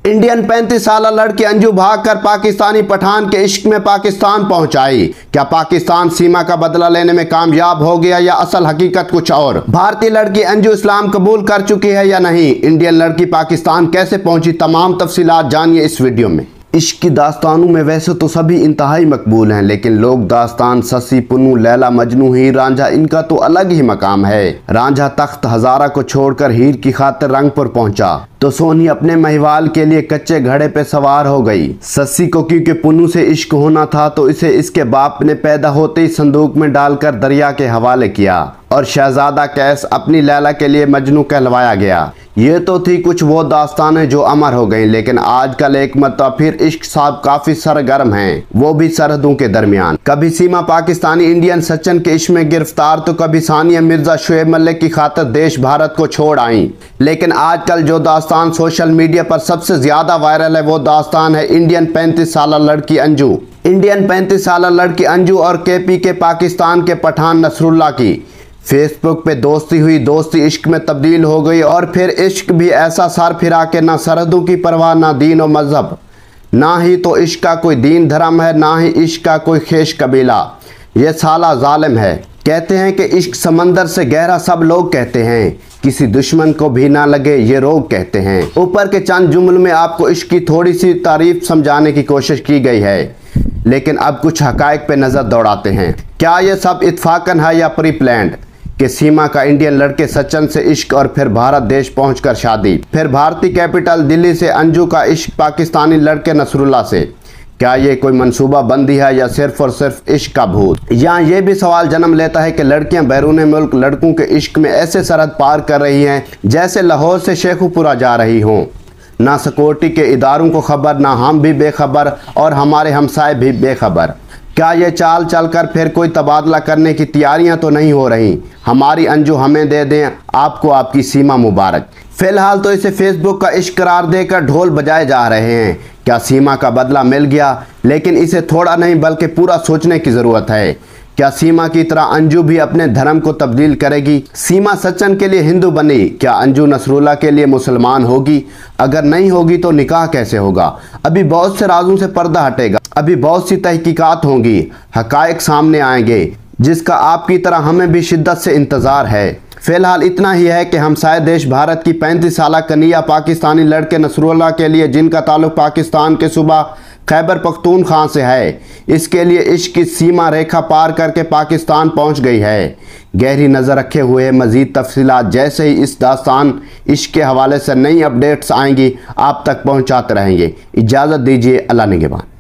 Indian 35 साल लड़की अंजू भागकर पाकिस्तानी पठान के इश्क में पाकिस्तान पहुंचाई। क्या पाकिस्तान सीमा का बदला लेने में कामयाब हो गया या असल हकीकत कुछ और? भारतीय लड़की अंजू इस्लाम कबूल कर चुकी है या नहीं? इंडियन लड़की पाकिस्तान कैसे पहुंची? तमाम तफसीलात जानिए इस वीडियो में। इश्क की दास्तानों में वैसे तो सभी इंतहाई मकबूल हैं, लेकिन लोक दास्तान ससी, पुन्नू, लैला, मजनू, हीर रांझा, इनका तो अलग ही मकाम है। रांझा तख्त हजारा को छोड़कर हीर की खातिर रंगपुर पहुंचा तो सोनी अपने महिवाल के लिए कच्चे घड़े पे सवार हो गई। ससी को क्योंकि पुन्नू से इश्क होना था तो इसे इसके बाप ने पैदा होते ही संदूक में डालकर दरिया के हवाले किया और शहजादा कैस अपनी लैला के लिए मजनू कहलवाया गया। ये तो थी कुछ वो दास्तानें जो अमर हो गईं, लेकिन आजकल एक मरतबा फिर इश्क साहब काफी सरगर्म हैं, वो भी सरहदों के दरमियान। कभी सीमा पाकिस्तानी इंडियन सचिन के इश्क में गिरफ्तार तो कभी सानिया मिर्जा शुएब मलिक की खातिर देश भारत को छोड़ आई। लेकिन आजकल जो दास्तान सोशल मीडिया पर सबसे ज्यादा वायरल है वो दास्तान है इंडियन 35 साल लड़की अंजू। इंडियन 35 साल लड़की अंजू और केपी के पाकिस्तान के पठान नसरुल्लाह की फेसबुक पे दोस्ती हुई, दोस्ती इश्क में तब्दील हो गई और फिर इश्क भी ऐसा सर फिरा के ना सरहदों की परवाह, ना दीन और मजहब, ना ही तो इश्क का कोई दीन धर्म है, ना ही इश्क का कोई खेश कबीला। ये साला जालिम है। कहते हैं कि इश्क समंदर से गहरा, सब लोग कहते हैं, किसी दुश्मन को भी ना लगे ये रोग कहते हैं। ऊपर के चंद जुमलों में आपको इश्क की थोड़ी सी तारीफ समझाने की कोशिश की गई है, लेकिन अब कुछ हकायक पे नजर दौड़ाते हैं। क्या ये सब इत्फाकन है या प्री प्लान्ड कि सीमा का इंडियन लड़के सचिन से इश्क और फिर भारत देश पहुंचकर शादी, फिर भारतीय कैपिटल दिल्ली से अंजू का इश्क पाकिस्तानी लड़के नसरुल्लाह से? क्या ये कोई मंसूबा बंदी है या सिर्फ और सिर्फ इश्क का भूत? यहाँ ये भी सवाल जन्म लेता है कि लड़कियां बैरून मुल्क लड़कों के इश्क में ऐसे सरहद पार कर रही हैं जैसे लाहौर से शेखुपुरा जा रही हों। ना सिक्योरिटी के इदारों को खबर, ना हम भी बेखबर और हमारे हमसाए भी बेखबर। क्या ये चाल चलकर फिर कोई तबादला करने की तैयारियां तो नहीं हो रही? हमारी अंजू हमें दे दें, आपको आपकी सीमा मुबारक। फिलहाल तो इसे फेसबुक का इश्क करार देकर ढोल बजाए जा रहे हैं। क्या सीमा का बदला मिल गया? लेकिन इसे थोड़ा नहीं बल्कि पूरा सोचने की ज़रूरत है। क्या सीमा की तरह अंजू भी अपने धर्म को तब्दील करेगी? सीमा सचिन के लिए हिंदू बनी, क्या अंजू नसरुल्लाह के लिए मुसलमान होगी? अगर नहीं होगी तो निकाह कैसे होगा? अभी बहुत से राजों से पर्दा हटेगा, अभी बहुत सी तहकीकात होंगी, हकायक सामने आएंगे जिसका आपकी तरह हमें भी शिद्दत से इंतज़ार है। फिलहाल इतना ही है कि हमसाए देश भारत की 35 साल कनिया पाकिस्तानी लड़के नसरुल्लाह के लिए, जिनका ताल्लुक पाकिस्तान के सूबा खैबर पख्तूनख्वा से है, इसके लिए इश्क की सीमा रेखा पार करके पाकिस्तान पहुंच गई है। गहरी नज़र रखे हुए मज़ीद तफसीलात जैसे ही इस दास्तान इश्क के हवाले से नई अपडेट्स आएंगी आप तक पहुंचाते रहेंगे। इजाज़त दीजिए, अल्लाह निगहबान।